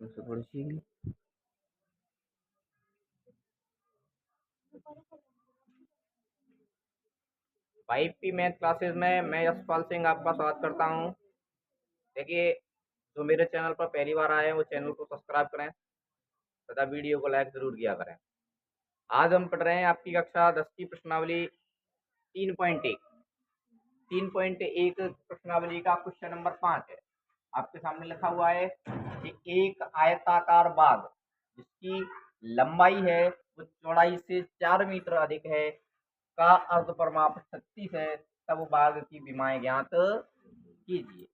उससे थोड़ी सी five P math classes में मैं यशपाल सिंह आपका स्वागत करता हूं। देखिए, जो मेरे चैनल पर पहली बार आए हैं वो चैनल को सब्सक्राइब करें तथा वीडियो को लाइक जरूर किया करें। आज हम पढ़ रहे हैं आपकी कक्षा 10 की प्रश्नावली 3.1। 3.1 प्रश्नावली का क्वेश्चन नंबर 5 है। आपके सामने लिखा हुआ है कि एक आयताकार बाग जिसकी लंबाई है वो चौड़ाई से 4 मीटर अधिक है का अर्ध परिमाप 36 है, तब बाग की विमाएं ज्ञात कीजिए।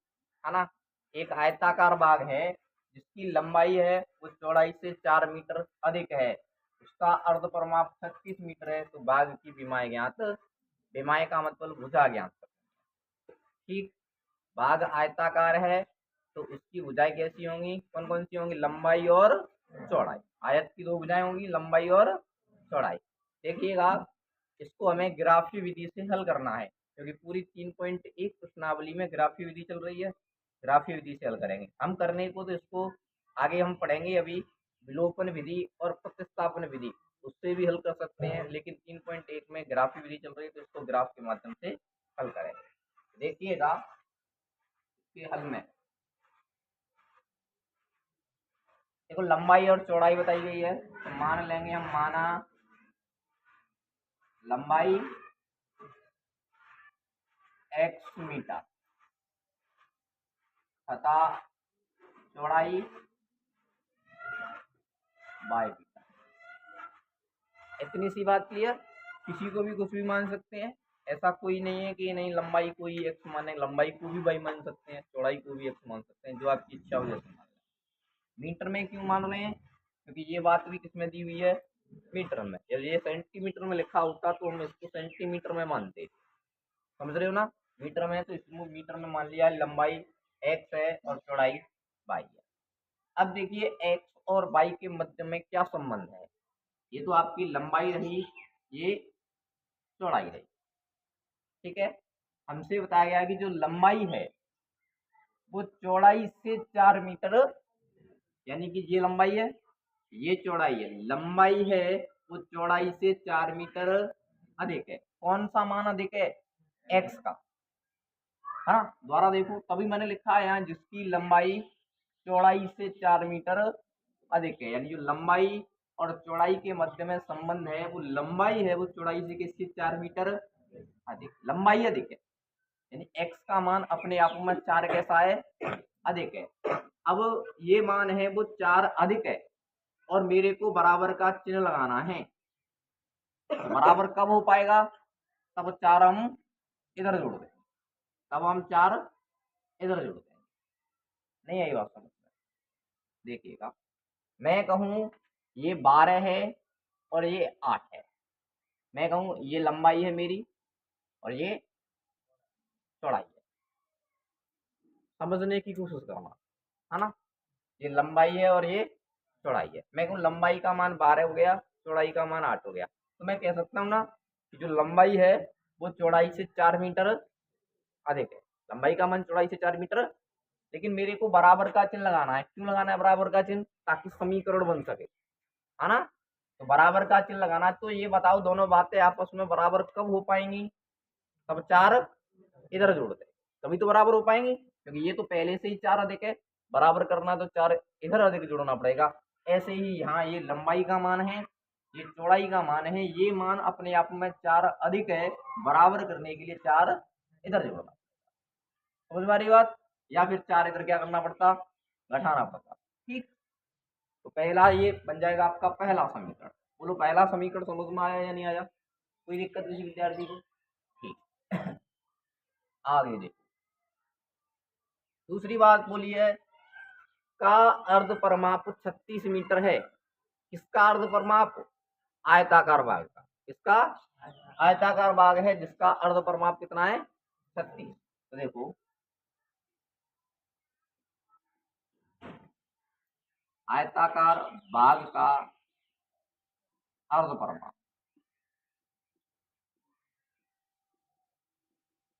है ना। एक आयताकार बाग है जिसकी लंबाई है वो चौड़ाई से 4 मीटर अधिक है, उसका अर्ध परिमाप 36 मीटर है, तो बाग की विमाएं ज्ञात। विमाएं का मतलब भुजा ज्ञात। ठीक। बाग आयताकार है तो उसकी भुजाएं कैसी होंगी, कौन कौन सी होंगी, लंबाई और चौड़ाई। आयत की दो भुजाएं होंगी, लंबाई और चौड़ाई। देखिएगा, इसको हमें ग्राफी विधि से हल करना है क्योंकि पूरी 3.1 प्रश्नावली में ग्राफी विधि चल रही है। ग्राफी विधि से हल करेंगे हम। करने को तो इसको आगे हम पढ़ेंगे अभी, विलोपन विधि और प्रतिस्थापन विधि, उससे भी हल कर सकते हैं, लेकिन 3.1 में ग्राफी विधि चल रही है तो इसको ग्राफ के माध्यम से हल करेंगे। देखिएगा, इसके हल में देखो लंबाई और चौड़ाई बताई गई है, तो मान लेंगे हम, माना लंबाई x मीटर तथा चौड़ाई y मीटर। इतनी सी बात क्लियर। किसी को भी कुछ भी मान सकते हैं, ऐसा कोई नहीं है कि नहीं लंबाई को ही x माने, लंबाई को भी y मान सकते हैं, चौड़ाई को भी x मान सकते हैं, जो आपकी इच्छा हो जैसे मान लें। मीटर में क्यों मान रहे हैं, क्योंकि ये बात भी किसमें दी हुई है, मीटर में। यदि ये सेंटीमीटर में लिखा होता तो हम इसको सेंटीमीटर में मानते, समझ रहे हो ना। मीटर में तो इसको मीटर में मान लिया, लंबाई x है और चौड़ाई y है। अब देखिए x और y के मध्य में क्या संबंध है। ये तो आपकी लंबाई रही, ये चौड़ाई रही, ठीक है। हमसे बताया गया कि जो लंबाई है वो चौड़ाई से 4 मीटर, यानी कि ये लंबाई है, ये चौड़ाई है। लंबाई है वो चौड़ाई से 4 मीटर अधिक है। कौन सा मान अधिक है, x का। हाँ, द्वारा देखो, तभी मैंने लिखा है यहाँ जिसकी लंबाई चौड़ाई से 4 मीटर अधिक है, यानी जो लंबाई और चौड़ाई के मध्य में संबंध है, वो लंबाई है वो चौड़ाई से किससे 4 मीटर अधिक, लंबाई अधिक है। यानी x का मान अपने आप में 4 कैसा है, अधिक है। अब ये मान है वो 4 अधिक है और मेरे को बराबर का चिन्ह लगाना है, तो बराबर कब हो पाएगा, तब 4 हम इधर जोड़ दें, तब हम 4 इधर जोड़ दें। नहीं आई बात समझ में। देखिएगा, मैं कहूँ ये 12 है और ये 8 है, मैं कहूँ ये लंबाई है मेरी और ये चौड़ाई है। समझने की कोशिश करना, है ना। ये लंबाई है और ये चौड़ाई है। मैं कहूँ लंबाई का मान 12 हो गया, चौड़ाई का मान 8 हो गया, तो मैं कह सकता हूँ ना कि जो लंबाई है वो चौड़ाई से 4 मीटर अधिक है। लंबाई का मान चौड़ाई से 4 मीटर, लेकिन मेरे को बराबर का चिन्ह लगाना है। क्यों लगाना है बराबर का चिन्ह, ताकि समीकरण बन सके, है ना। तो बराबर का चिन्ह लगाना है, तो ये बताओ दोनों बातें आपस में बराबर कब हो पाएंगी, तब 4 इधर जोड़ दे, तभी तो बराबर हो पाएंगी, क्योंकि ये तो पहले से ही 4 अधिक है। बराबर करना तो 4 इधर अधिक जोड़ना पड़ेगा। ऐसे ही यहाँ ये लंबाई का मान है, ये चौड़ाई का मान है, ये मान अपने आप में 4 अधिक है, बराबर करने के लिए 4 इधर जोड़ना। समझ में आ रही बात, या फिर 4 इधर क्या करना पड़ता, घटाना पड़ता। ठीक। तो पहला ये बन जाएगा आपका पहला समीकरण। बोलो पहला समीकरण समझ में आया या नहीं आया, कोई दिक्कत किसी विद्यार्थी को। ठीक। आगे देखो, दूसरी बात बोली है का अर्ध परिमाप 36 मीटर है। किसका अर्ध परिमाप, आयताकार बाग का। किसका, आयताकार बाग है जिसका अर्ध परिमाप कितना है, 36। तो देखो, आयताकार बाग का अर्ध परिमाप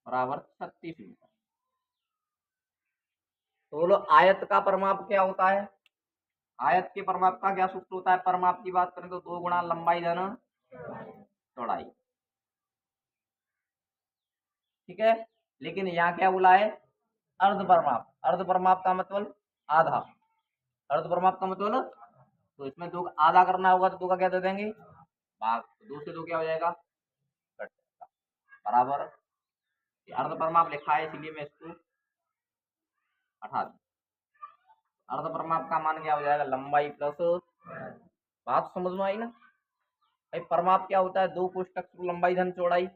बराबर 36 मीटर। तो बोलो आयत का परिमाप क्या होता है, आयत के परमाप का क्या सूत्र होता है? परमाप की बात करें तो 2 गुणा लंबाई धन चौड़ाई। ठीक है, लेकिन यहाँ क्या बोला है? अर्ध परमाप। अर्ध परमाप का मतलब आधा। अर्ध परमाप का मतलब, तो इसमें 2 आधा करना होगा तो 2 का क्या दे देंगे? भाग। तो 2 से 2 क्या हो जाएगा? कट जाएगा। बराबर। अर्ध परमाप लिखा है इसलिए मैं इसको हटा दूं। अर्ध परमाप का मान क्या हो जाएगा? लंबाई प्लस, बात समझ में आई ना भाई? परमाप क्या होता है? 2 कोष्टक लंबाई धन चौड़ाई।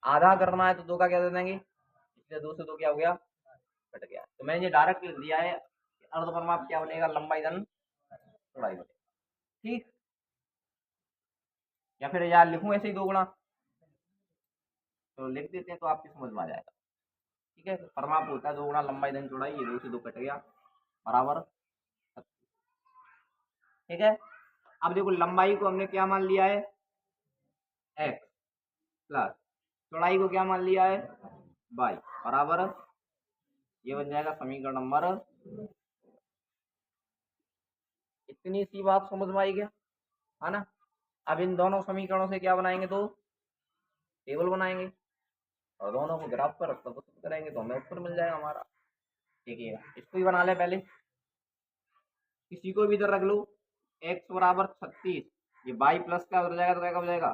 आधा करना है तो 2 का क्या दे देंगे? इसलिए 2 से 2 क्या हो गया? कट गया। तो मैंने ये डायरेक्ट लिख दिया है कि अर्ध परमाप क्या बनेगा? लंबाई धन चौड़ाई बनेगा। ठीक, या फिर यार लिखूं ऐसे ही 2 गुणा? तो लिख देते हैं तो आपकी समझ में आ जाएगा। ठीक है, परमाप होता है 2 गुणा लंबाई धन चौड़ाई। ये 2 से 2 कट गया, बराबर। ठीक है, अब देखो लंबाई को हमने क्या मान लिया है? एक्स प्लस चौड़ाई को क्या मान लिया है? वाई, बराबर। ये बन जाएगा समीकरण नंबर। इतनी सी बात समझ में आई क्या? है ना? अब इन दोनों समीकरणों से क्या बनाएंगे? तो टेबल बनाएंगे और दोनों को ग्राफ पर प्रस्तुत करेंगे तो हमें उत्तर मिल जाएगा हमारा। देखिएगा, इसको ही बना ले पहले। किसी को भी इधर रख लो। एक्स बराबर 36, ये बाई प्लस का हो जाएगा तो क्या हो जाएगा?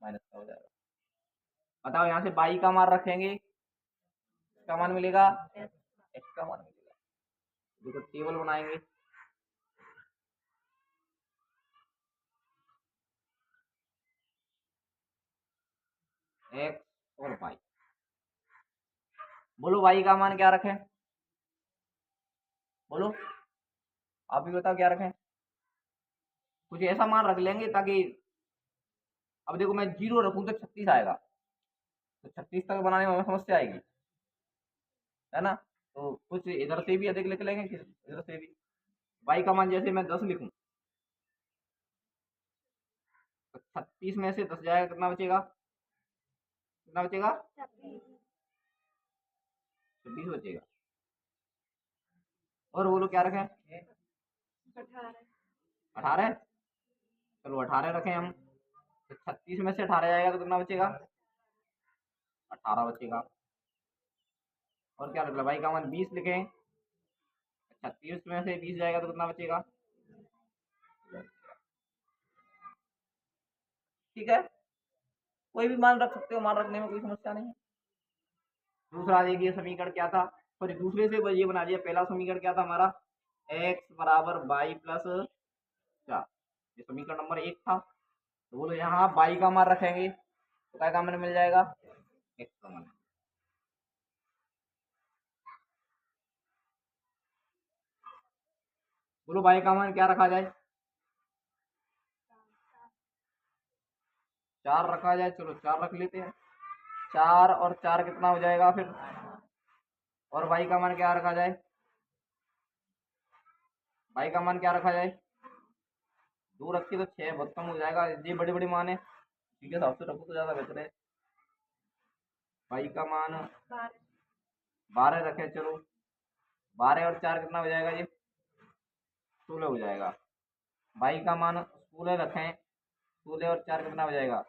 माइनस का हो जाएगा। बताओ, यहाँ से बाई का मान रखेंगे, इसका मान मिलेगा, एक्स का मान मिलेगा। देखो टेबल बनाएंगे। एक्स और वाई। बोलो वाई का मान क्या रखें? बोलो, आप भी बताओ क्या रखें? कुछ ऐसा मान रख लेंगे ताकि, अब देखो मैं 0 रखूं तो 36 आएगा, तो 36 तक बनाने में हमें समस्या आएगी, है ना? तो कुछ इधर से भी अधिक लिख लेंगे, इधर से भी। वाई का मान जैसे मैं 10 लिखूं तो 36 में से 10 जाएगा, कितना बचेगा? कितना बचेगा? 26 बचेगा। और बोलो क्या रखें? 18। चलो 18 रखें हम। तो 36 में से 18 जाएगा तो कितना बचेगा? 18 बचेगा। और क्या रख वाई का मान 20 लिखें। 36 में से 20 जाएगा तो कितना बचेगा? ठीक है, कोई भी मान रख सकते हो, मान रखने में कोई समस्या नहीं है। दूसरा देखिए समीकरण क्या था, सॉरी दूसरे से ये बना दिया। पहला समीकरण क्या था हमारा? एक्स बराबर बाई प्लस 4, ये समीकरण नंबर 1 था। तो बोलो यहाँ बाई का मान रखेंगे तो क्या का मान मिल जाएगा? एक्स का मान। बोलो बाई का मान क्या रखा जाए? 4 रखा जाए। चलो 4 रख लेते हैं। 4 और 4 कितना हो जाएगा फिर? और बाई का मान क्या रखा जाए? बाई का मान क्या रखा जाए? 2 रखी तो 6 बहुत कम हो जाएगा। ये बड़ी बड़ी मान है, ठीक है, सबसे रखो तो ज्यादा बेहतर है। बाई का मान 12 रखे। चलो 12 और 4 कितना हो जाएगा? ये 16 हो जाएगा। बाई का मान 16 रखें। 16 और 4 कितना हो जाएगा?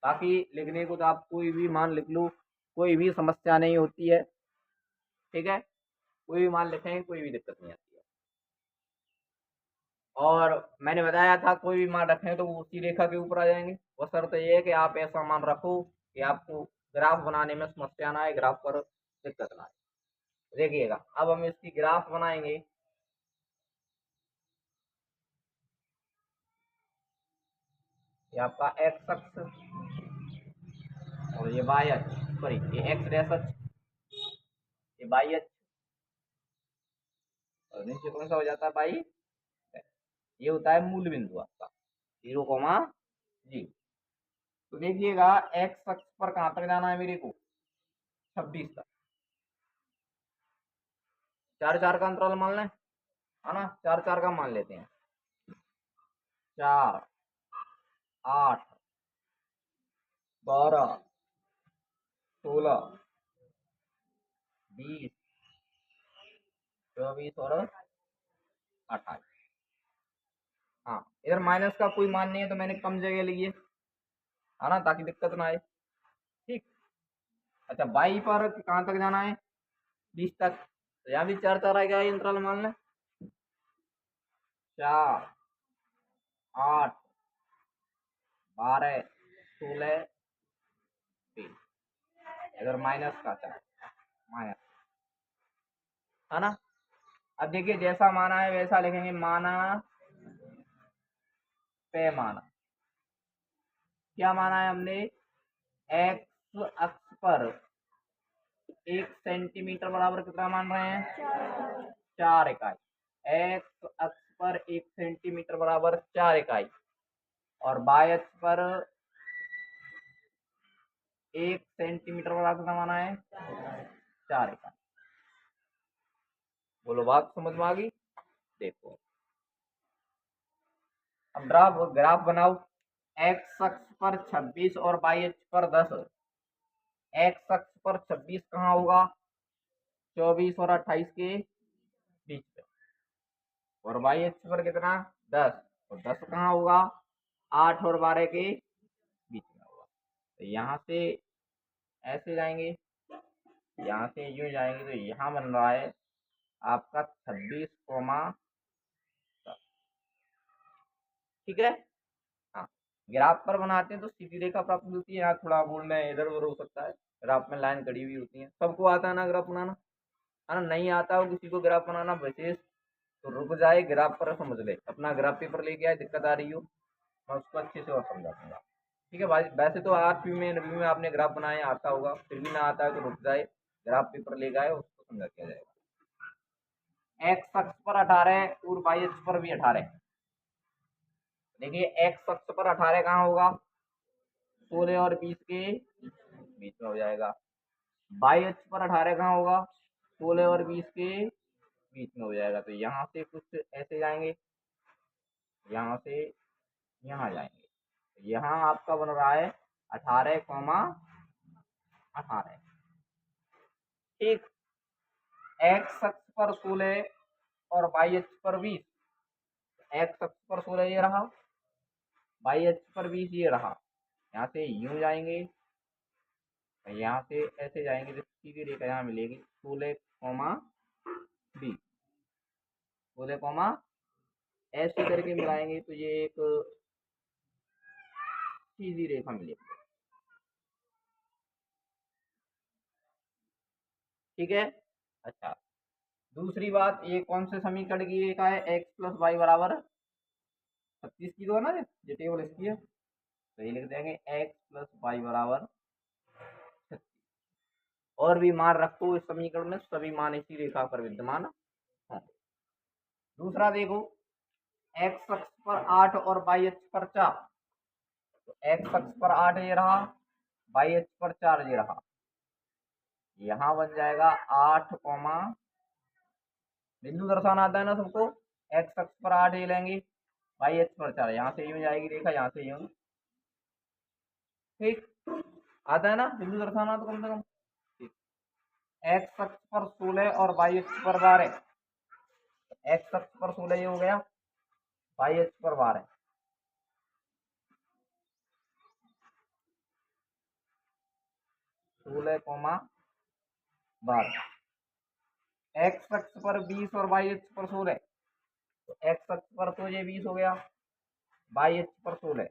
बाकी लिखने को तो आप कोई भी मान लिख लो, कोई भी समस्या नहीं होती है। ठीक है, कोई भी मान लिखें, कोई भी दिक्कत नहीं आती है। और मैंने बताया था कोई भी मान रखें तो वो उसी रेखा के ऊपर आ जाएंगे। वो शर्त ये है कि आप ऐसा मान रखो कि आपको ग्राफ बनाने में समस्या ना आए, ग्राफ पर दिक्कत ना आए। देखिएगा, अब हम इसकी ग्राफ बनाएंगे। ये आपका एक्स अक्ष और ये वाई अक्ष, सॉरी ये एक्स डैश अक्ष, ये वाई अक्ष, और नीचे कौन सा हो जाता है? वाई। ये होता है मूल बिंदु आपका 0, तो देखिएगा एक्स अक्ष पर कहाँ तक जाना है मेरे को? 26 तक। 4 4 का अंतराल मान लें, है ना? 4 4 का मान लेते हैं। 4, 8, 12, 16, 20, 24 और 28। हाँ, इधर माइनस का कोई मान नहीं है तो मैंने कम जगह ली है ना, ताकि दिक्कत ना आए। ठीक। अच्छा, बाई पर कहाँ तक जाना है? 20 तक। तो यहाँ भी 4 4 आएगा, अंतराल मान लें। 4, 8, 12, 16, 3। इधर माइनस का चला, माइनस, है ना। अब देखिए, जैसा माना है वैसा लिखेंगे, माना पैमाना। क्या माना है हमने? एक्स अक्ष पर 1 सेंटीमीटर बराबर कितना मान रहे हैं? 4 इकाई। एक्स अक्ष पर 1 सेंटीमीटर बराबर 4 इकाई, और वाई अक्ष पर 1 सेंटीमीटर बराबर कितना माना है? 4 इकाई। बोलो, बात समझ में आ गई? देखो, अब ग्राफ बनाओ। एक्स अक्ष पर 26 और वाई अक्ष पर 10। एक्स अक्ष पर 26 कहाँ होगा? 24 और 28 के बीच में। और वाई अक्ष पर कितना? 10। और 10 कहाँ होगा? 8 और 12 के बीच में होगा। तो यहाँ से ऐसे जाएंगे, यहाँ से यूं जाएंगे, तो यहाँ बन रहा है आपका 26, ठीक है। हाँ, ग्राफ पर बनाते हैं तो सीधी रेखा प्राप्त होती है। यहाँ थोड़ा बोल में इधर उधर हो सकता है, ग्राफ में लाइन कड़ी हुई होती है। सबको आता है ना ग्राफ बनाना? है ना। नहीं आता हो किसी को ग्राफ बनाना विशेष, तो रुक जाए, ग्राफ पर समझ ले। अपना ग्राफ पेपर लेके आए, दिक्कत आ रही हो मैं उसको अच्छे से और समझा दूंगा। ठीक है भाई। वैसे तो 8वीं में 9वीं में आपने ग्राफ बनाए आता होगा, फिर भी ना आता है तो रुक जाए, ग्राफ पेपर लेके आए, उसको समझा किया जाएगा। एक्स अक्ष पर 18 और वाई अक्ष पर भी 18। देखिए, एक्स अक्ष पर 18 कहाँ होगा? 16 और 20 के बीच में हो जाएगा। वाई अक्ष पर 18 कहाँ होगा? 16 और 20 के बीच में हो जाएगा। तो यहाँ से कुछ ऐसे जाएंगे, यहाँ से यहाँ जाएंगे, तो यहाँ आपका बन रहा है 18,18। ठीक। एक्स अक्ष पर 16 और वाई अक्ष पर 20। एक्स अक्ष पर 16 ये रहा, वाई अक्ष पर 20 ये रहा। यहाँ से यूं जाएंगे, यहाँ से ऐसे जाएंगे, तो सीधी रेखा यहाँ मिलेगी 16,20। 16, ऐसे करके मिलाएंगे तो ये एक सीधी रेखा मिलेगी। ठीक है। अच्छा, दूसरी बात, ये कौन से समीकरण की रेखा है? एक्स प्लस वाई बराबर 36 की तो है ना, ये टेबल इसकी है, तो ये लिख देंगे एक्स प्लस वाई बराबर 36। और भी मान रखो इस समीकरण में, सभी मान इसी रेखा पर विद्यमान हैं। दूसरा देखो, एक्स अक्ष पर 8 और वाई अक्ष पर 4। तो एक्स अक्ष पर 8 ये रहा, वाई अक्ष पर 4 ये रहा। यहाँ बन जाएगा 8, बिंदु दर्शाना आता है ना सबको। एक्स अक्ष पर 8 ये लेंगे, वाई अक्ष पर 4, यहाँ से यूं जाएगी रेखा, यहाँ से यूं। ठीक, आता है ना बिंदु दर्शाना तो कम से कम। ठीक। एक्स अक्ष पर 16 और वाई अक्ष पर 12। एक्स अक्ष पर 16 ये हो गया, वाई अक्ष पर 12। 16,12। एक्स अक्ष पर 20 और वाई अक्ष पर 16। तो एक्स अक्ष पर तो ये 20 हो गया, वाई अक्ष पर 16।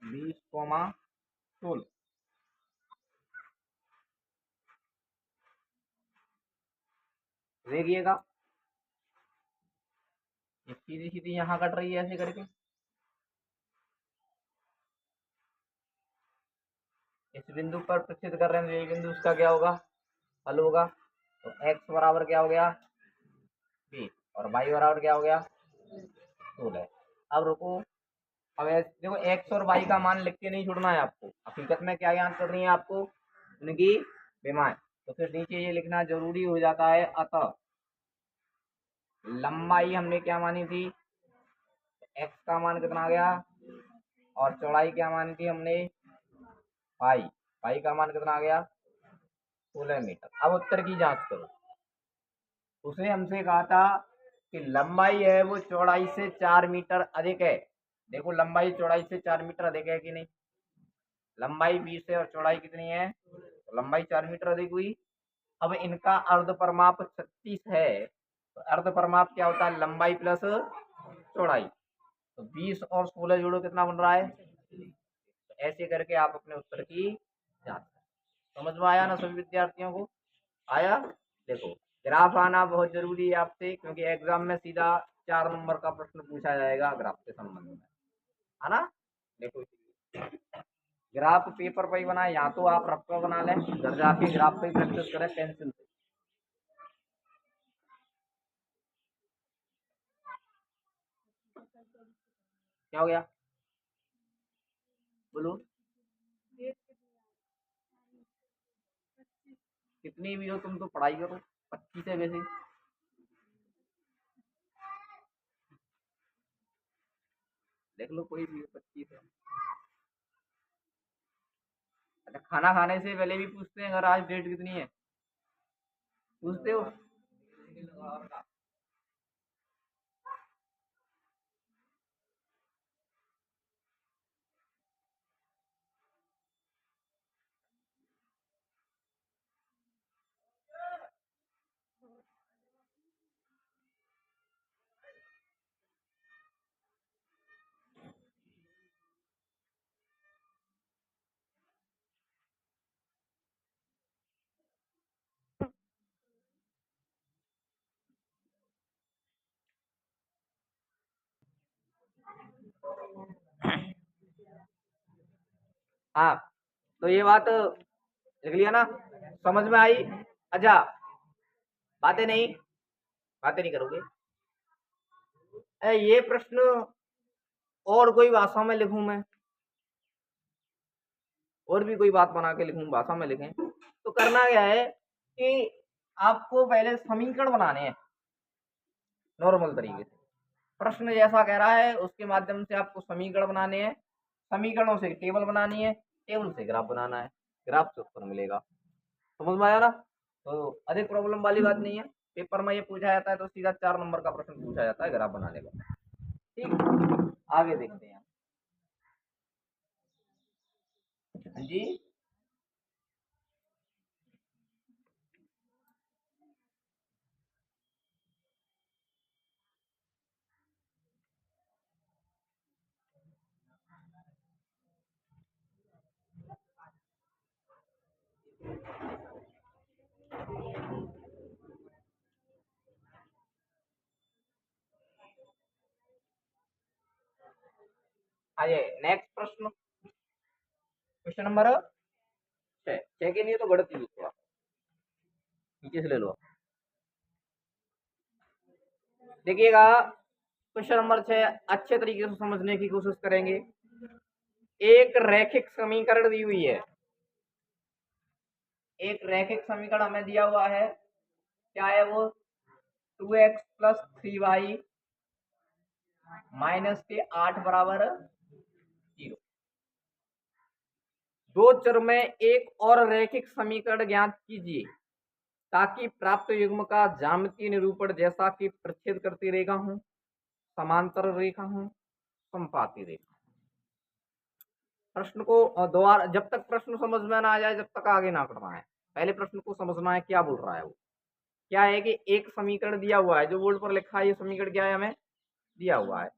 20,16 देखिएगा, ये सीधी सीधी यहाँ कट रही है ऐसे करके। इस बिंदु पर प्रक्षेप कर रहे हैं, ये बिंदु उसका क्या होगा? हल होगा। तो एक्स बराबर क्या हो गया? 20, और वाई बराबर क्या हो गया? 16। अब रुको, अब देखो, एक्स और वाई का मान लिख के नहीं छोड़ना है आपको, हकीकत में क्या ज्ञान करनी है आपको? उनकी विमाएं। तो फिर नीचे ये लिखना जरूरी हो जाता है। अतः लंबाई हमने क्या मानी थी? एक्स का मान कितना आ गया, और चौड़ाई क्या मानी थी हमने? पाई। पाई का मान कितना आ गया 16 मीटर। अब उत्तर की जांच करो। उसने हमसे कहा था कि लंबाई है वो चौड़ाई से 4 मीटर अधिक है। देखो लंबाई चौड़ाई से 4 मीटर अधिक है कि नहीं, लंबाई 20 है और चौड़ाई कितनी है, तो लंबाई 4 मीटर अधिक हुई। अब इनका अर्ध परमाप 36 है, तो अर्ध परमाप क्या होता है, लंबाई प्लस चौड़ाई। तो 20 और 16 जोड़ो कितना बन रहा है, तो ऐसे करके आप अपने उत्तर की जांच करें। समझ में आया ना सभी विद्यार्थियों को, आया। देखो ग्राफ आना बहुत जरूरी है आपसे, क्योंकि एग्जाम में सीधा 4 नंबर का प्रश्न पूछा जाएगा ग्राफ के संबंध में, है ना। देखो ग्राफ पेपर पर ही बनाए, या तो आप रफ पर बना लें, घर जाके ग्राफ पे प्रैक्टिस करें पेंसिल से। क्या हो गया बोलो, कितनी भी हो तुम तो पढ़ाई करो, 25 है वैसे। देख लो कोई भी हो, 25 है। अच्छा खाना खाने से पहले भी पूछते हैं अगर आज डेट कितनी है, पूछते हो। हाँ तो ये बात लिख लिया ना, समझ में आई। अच्छा बातें नहीं करोगे। ये प्रश्न और कोई भाषा में लिखूं मैं, और भी कोई बात बना के लिखूं, भाषा में लिखें, तो करना क्या है कि आपको पहले समीकरण बनाने हैं नॉर्मल तरीके से। प्रश्न जैसा कह रहा है उसके माध्यम से आपको समीकरण बनाने हैं, समीकरणों से टेबल बनानी है, टेबल से ग्राफ बनाना है, ग्राफ से उत्तर मिलेगा। समझ में आया ना, तो अधिक प्रॉब्लम वाली बात नहीं है। पेपर में ये पूछा जाता है तो सीधा 4 नंबर का प्रश्न पूछा जाता है ग्राफ बनाने का। ठीक, आगे देखते हैं। हाँ जी, आइए नेक्स्ट प्रश्न, क्वेश्चन नंबर 6 के लिए तो गणित ही थोड़ा नीचे से ले लो। देखिएगा क्वेश्चन नंबर 6 अच्छे तरीके से समझने की कोशिश करेंगे। एक रैखिक समीकरण दी हुई है, एक रैखिक समीकरण हमें दिया हुआ है, क्या है वो, 2x प्लस 3y माइनस के 8 बराबर 0। दो चर में एक और रैखिक समीकरण ज्ञात कीजिए ताकि प्राप्त युग्म का ज्यामितीय निरूपण जैसा कि प्रच्छेद करती रेखा हो, समांतर रेखा हो, संपाती रेखा। प्रश्न को दोबारा, जब तक प्रश्न समझ में ना आ जाए जब तक आगे ना करना है, पहले प्रश्न को समझना है क्या बोल रहा है वो। क्या है कि एक समीकरण दिया हुआ है, जो बोर्ड पर लिखा है ये समीकरण क्या है, हमें दिया हुआ है।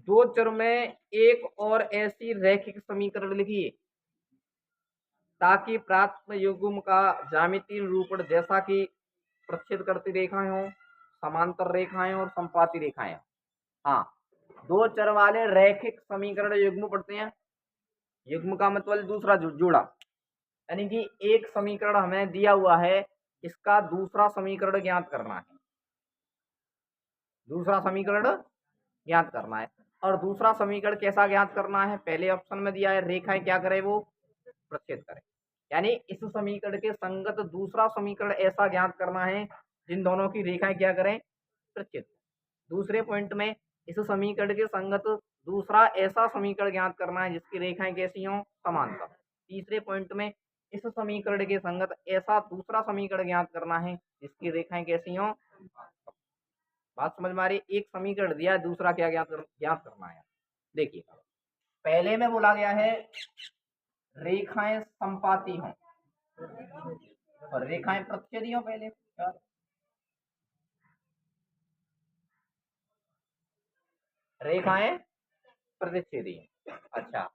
दो चर में एक और ऐसी रैखिक समीकरण लिखिए ताकि प्राप्त युग्म का ज्यामितीय निरूपण जैसा कि प्रच्छेद करती रेखाएं हो, समांतर रेखाएं और संपाती रेखाएं। हाँ, दो चर वाले रैखिक समीकरण युग्म पढ़ते हैं। युग्म का मतलब दूसरा जोड़ा, यानी कि एक समीकरण हमें दिया हुआ है, इसका दूसरा समीकरण ज्ञात करना है, दूसरा समीकरण ज्ञात करना है। और दूसरा समीकरण कैसा ज्ञात करना है, पहले ऑप्शन में दिया है रेखाएं क्या करे, वो प्रच्छेद करे। यानी इस समीकरण के संगत दूसरा समीकरण ऐसा ज्ञात करना है जिन दोनों की रेखाएं क्या करें, प्रच्छेद। दूसरे पॉइंट में इस समीकरण के संगत दूसरा ऐसा समीकरण ज्ञात करना है जिसकी रेखाएं कैसी हों, समांतर। तीसरे पॉइंट में इस समीकरण के संगत ऐसा दूसरा समीकरण ज्ञात करना है जिसकी रेखाएं कैसी हों। बात समझ में आ रही है? एक समीकरण दिया, दूसरा क्या ज्ञात करना है। देखिए पहले में बोला गया है रेखाएं संपाती हों और रेखाएं प्रतिच्छेदी हों। पहले रेखाएं प्रतिच्छेदी। अच्छा,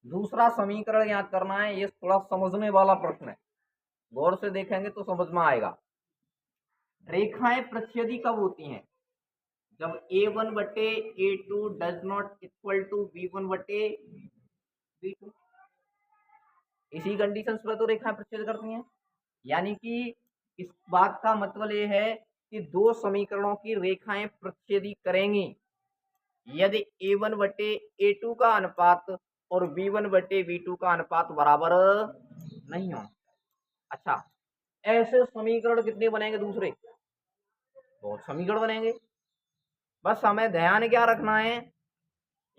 दूसरा समीकरण याद करना है। ये थोड़ा समझने वाला प्रश्न है, गौर से देखेंगे तो समझ में आएगा। रेखाएं प्रतिच्छेदी कब होती हैं? जब a1 बटे a2 does not equal to b1 बटे b2। इसी कंडीशंस पर तो रेखाएं प्रतिच्छेद करती हैं। यानी कि इस बात का मतलब ये है कि दो समीकरणों की रेखाएं प्रतिच्छेदी करेंगी यदि a1 बटे a2 का अनुपात और b1 बटे b2 का अनुपात बराबर नहीं हो। अच्छा, ऐसे समीकरण कितने बनेंगे? दूसरे बहुत समीकरण बनेंगे। बस हमें ध्यान क्या रखना है,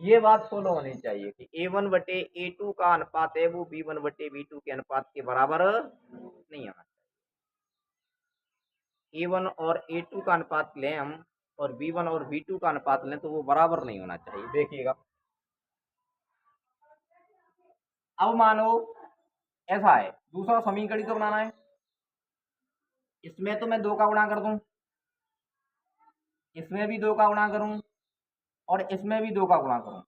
ये बात फॉलो होनी चाहिए कि a1 बटे a2 का अनुपात है वो b1 बटे b2 के अनुपात के बराबर नहीं होना चाहिए। a1 और a2 का अनुपात लें हम और b1 और b2 का अनुपात लें तो वो बराबर नहीं होना चाहिए। देखिएगा, अब मानो ऐसा है, दूसरा समीकरण को बनाना है। इसमें तो मैं 2 का गुणा कर दूं, इसमें भी 2 का गुणा करूं और इसमें भी 2 का गुणा करूं,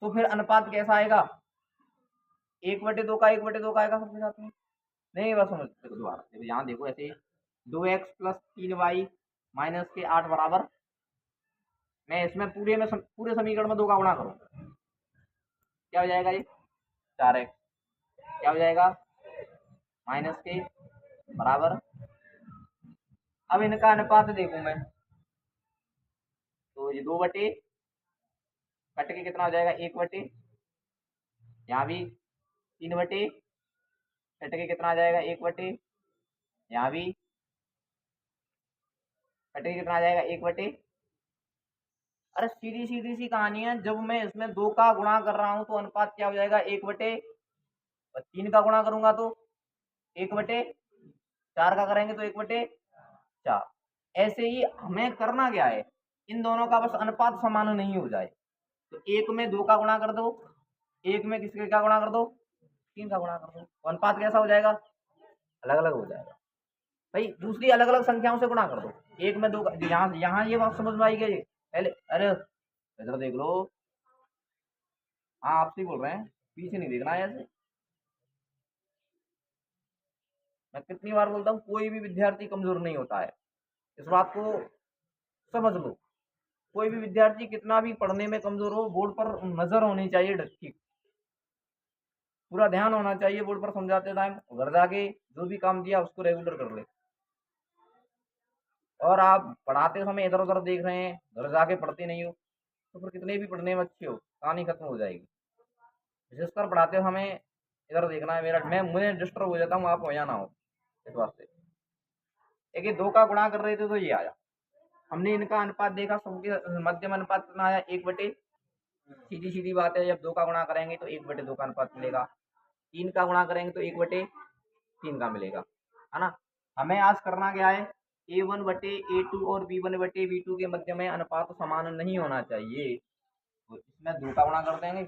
तो फिर अनुपात कैसा आएगा? 1/2 का 1/2 का आएगा सबके साथ में। नहीं, बस समझ देखो दोबारा, देखो यहाँ देखो ऐसे 2x प्लस 3y माइनस के 8 बराबर, मैं इसमें पूरे समीकरण में 2 का गुणा करूँ, क्या हो जाएगा? ये 4x क्या हो जाएगा? माइनस के बराबर। अब इनका अनुपात देखूं मैं तो ये 2 बटे कट के कितना हो जाएगा? 1 बटे, यहाँ भी 3 बटे कट के कितना आ जाएगा? 1 बटे, यहाँ भी कट के कितना आ जाएगा? 1 बटे। अरे सीधी सीधी सी कहानी है, जब मैं इसमें 2 का गुणा कर रहा हूं तो अनुपात क्या हो जाएगा? 1 बटे, और 3 का गुणा करूंगा तो 1 बटे, 4 का करेंगे तो 1 बटे 4। ऐसे ही हमें करना क्या है, इन दोनों का बस अनुपात समान नहीं हो जाए तो एक में 2 का गुणा कर दो, एक में किसके का गुणा कर दो? 3 का गुणा कर दो, तो अनुपात कैसा हो जाएगा? अलग अलग हो जाएगा। भाई दूसरी अलग अलग संख्याओं से गुणा कर दो, एक में 2 का, यहाँ यहाँ ये बात समझ में आई गई पहले? अरे इधर देख लो, हाँ आपसे ही बोल रहे हैं, पीछे नहीं देखना है ऐसे। मैं कितनी बार बोलता हूँ, कोई भी विद्यार्थी कमजोर नहीं होता है, इस बात को समझ लो। कोई भी विद्यार्थी कितना भी पढ़ने में कमजोर हो, बोर्ड पर नजर होनी चाहिए ढकी, पूरा ध्यान होना चाहिए बोर्ड पर समझाते टाइम। घर जाके जो भी काम दिया उसको रेगुलर कर ले। और आप पढ़ाते समय इधर उधर देख रहे हैं, घर जाके पढ़ते नहीं हो, तो फिर कितने भी पढ़ने में अच्छे हो, कहानी खत्म हो जाएगी। विशेषकर पढ़ाते समय इधर देखना है, मुझे डिस्टर्ब हो जाता हूँ, आप हो या ना हो, इस वास्ते। देखिए 2 का गुणा कर रहे थे तो ये आया, हमने इनका अनुपात देखा, सबके मध्यम अनुपात कितना आया? 1 बटे। सीधी सीधी बात है, जब 2 का गुणा करेंगे तो 1 बटे 2 का अनुपात मिलेगा, 3 का गुणा करेंगे तो 1 बटे 3 का मिलेगा, है ना। हमें आज करना क्या है, a1 बटे a2 और b1 बटे b2 के मध्य में अनुपात समान नहीं होना चाहिए, तो इसमें 2 का गुणा कर देंगे,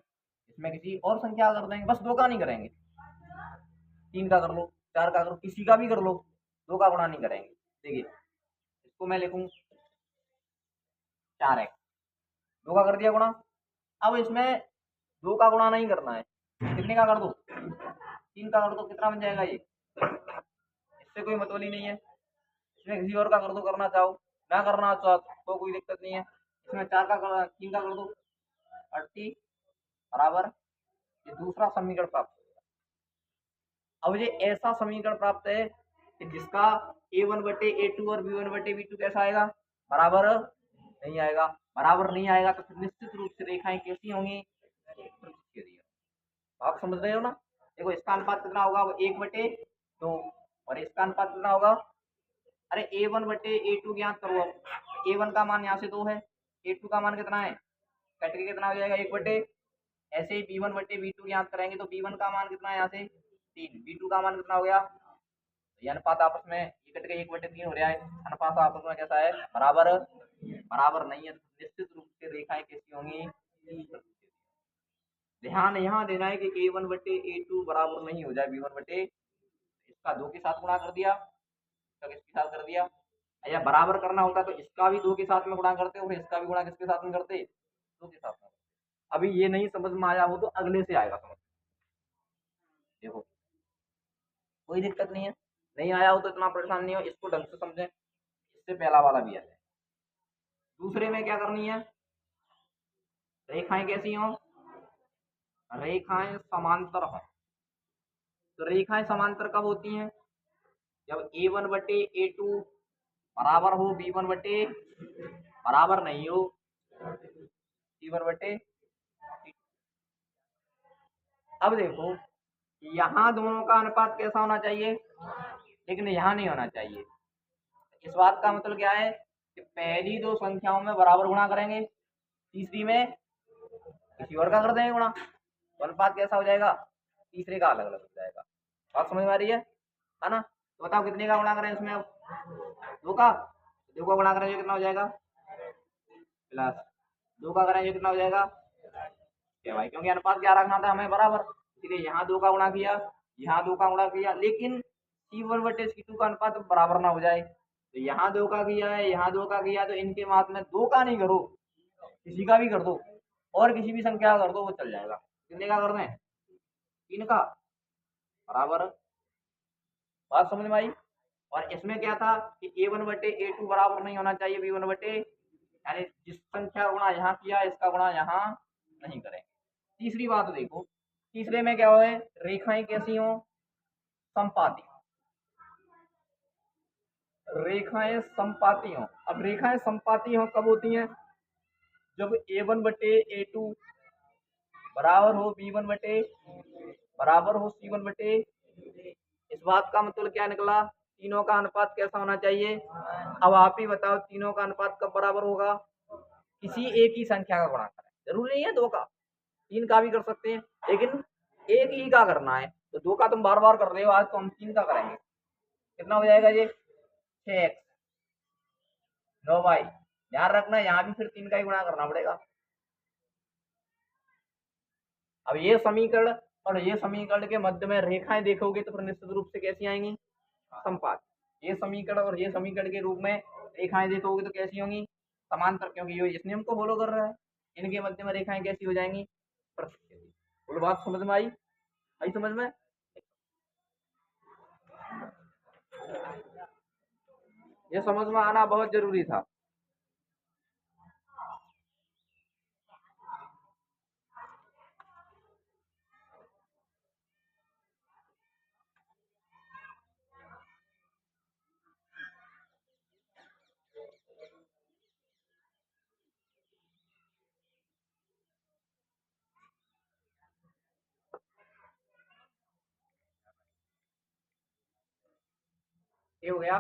इसमें किसी और संख्या कर देंगे, बस 2 का नहीं करेंगे, 3 का कर लो, 4 का करो, किसी का भी कर लो, 2 का गुणा नहीं करेंगे। देखिए इसको मैं लिखूं 4x, 2 का कर दिया गुणा। अब इसमें 2 का गुणा नहीं करना है, कितने का कर दो? 3 का कर दो, कितना बन जाएगा? ये इससे कोई मतलब ही नहीं है, इसमें किसी और का कर दो, करना चाहो, ना करना चाहो तो कोई दिक्कत नहीं है। इसमें 4 का कर, 3 का कर दो, 30 बराबर, ये दूसरा समीकरण प्राप्त हो गया। अब ये ऐसा समीकरण प्राप्त है कि जिसका a1 बटे a2 और b1 बटे b2 कैसा आएगा? बराबर नहीं आएगा। बराबर नहीं आएगा तो फिर निश्चित रूप से रेखाएं कैसी होंगी? प्रतिच्छेदी। आप समझ रहे हो ना? देखो इसका अनुपात कितना होगा? 1 बटे 2, और इसका अनुपात कितना होगा? अरे a1 बटे a2 ज्ञात करो। अब a1 का मान यहाँ से 2 है, a2 का मान कितना है? कट के कितना हो जाएगा? 1 बटे ऐसे ही बी वन बटे बी टू याद करेंगे तो बी वन का मान कितना है यहाँ से 3, बी टू का मान कितना हो गया, ये अनुपात आपस में ये कट के 1/3 हो रहा है, अनुपात आपस में कैसा है, बराबर बराबर नहीं है, तो निश्चित रूप से रेखाएं कैसी होंगी, ध्यान यहाँ देना है कि ए वन बटे ए टू बराबर नहीं हो जाए बी वन बटे, इसका 2 के साथ गुणा कर दिया, इसका किसके साथ कर दिया, या बराबर करना होता तो इसका भी 2 के साथ में गुणा करते और इसका भी गुणा किसके साथ में करते, 2 के साथ में। अभी ये नहीं समझ में आया हो तो अगले से आएगा समझ, देखो कोई दिक्कत नहीं है, नहीं आया हो तो इतना परेशान नहीं हो, इसको ढंग से समझें, इससे पहला वाला भी आ जाए। दूसरे में क्या करनी है, रेखाएं कैसी हो, रेखाएं समांतर हो, तो रेखाएं समांतर कब होती हैं, जब ए वन बटे ए टू बराबर हो बी वन बटे, बराबर नहीं हो सी वन बटे। अब देखो यहाँ दोनों का अनुपात कैसा होना चाहिए, लेकिन यहाँ नहीं होना चाहिए, इस बात का मतलब क्या है कि पहली 2 संख्याओं में बराबर गुणा करेंगे, तीसरी में किसी और का कर देंगे गुणा, तो अनुपात कैसा हो जाएगा, तीसरे का अलग अलग हो जाएगा। बात समझ में आ रही है ना, तो बताओ कितने का गुणा करें इसमें, अब 2 का, 2 का गुणा करेंगे कितना हो जाएगा, प्लस 2 का करेंगे कितना हो जाएगा, क्या भाई, क्योंकि अनुपात क्या रखना था हमें, बराबर, इसलिए यहाँ 2 का गुणा किया, यहाँ 2 का गुणा किया, लेकिन C1 बटे C2 का अनुपात बराबर ना हो जाए, तो यहाँ 2 का किया है, यहाँ 2 का किया, तो इनके मात में 2 का नहीं करो, किसी का भी कर दो और किसी भी संख्या का कर दो वो चल जाएगा, कितने का कर दें, 3 का, बराबर, बात समझ में आई। और इसमें क्या था कि ए वन बटे ए टू बराबर नहीं होना चाहिए बी वन बटे, यानी जिस संख्या गुणा यहाँ किया इसका गुणा यहाँ नहीं करेंगे। तीसरी बात देखो, तीसरे में क्या हो, रेखाएं कैसी हो, संपाती, रेखाएं संपाती हो। अब रेखाएं संपाती हो कब होती हैं, जब ए वन बटे ए टू बराबर हो बी वन बटे, बराबर हो सी वन बटे, इस बात का मतलब क्या निकला, तीनों का अनुपात कैसा होना चाहिए, अब आप ही बताओ तीनों का अनुपात कब बराबर होगा, किसी एक ही संख्या का गुणा करें, जरूरी नहीं है 2 का, 3 का भी कर सकते हैं, लेकिन एक ही का करना है, तो 2 का तुम बार बार कर रहे हो, आज तो हम 3 का करेंगे, कितना हो जाएगा ये 6x, लो भाई ध्यान रखना यहाँ भी फिर 3 का ही गुणा करना पड़ेगा। अब ये समीकरण और ये समीकरण के मध्य में रेखाएं देखोगे तो फिर निश्चित रूप से कैसी आएंगी, संपात, ये समीकरण और ये समीकरण के रूप में रेखाएं देखोगे तो कैसी होंगी, समांतर, क्योंकि ये इस नियम को फॉलो कर रहा है, इनके मध्य में रेखाएं कैसी हो जाएंगी, प्रतिच्छेदी। बोलो बात समझ में आई, आई समझ में, ये समझ में आना बहुत जरूरी था। ये हो गया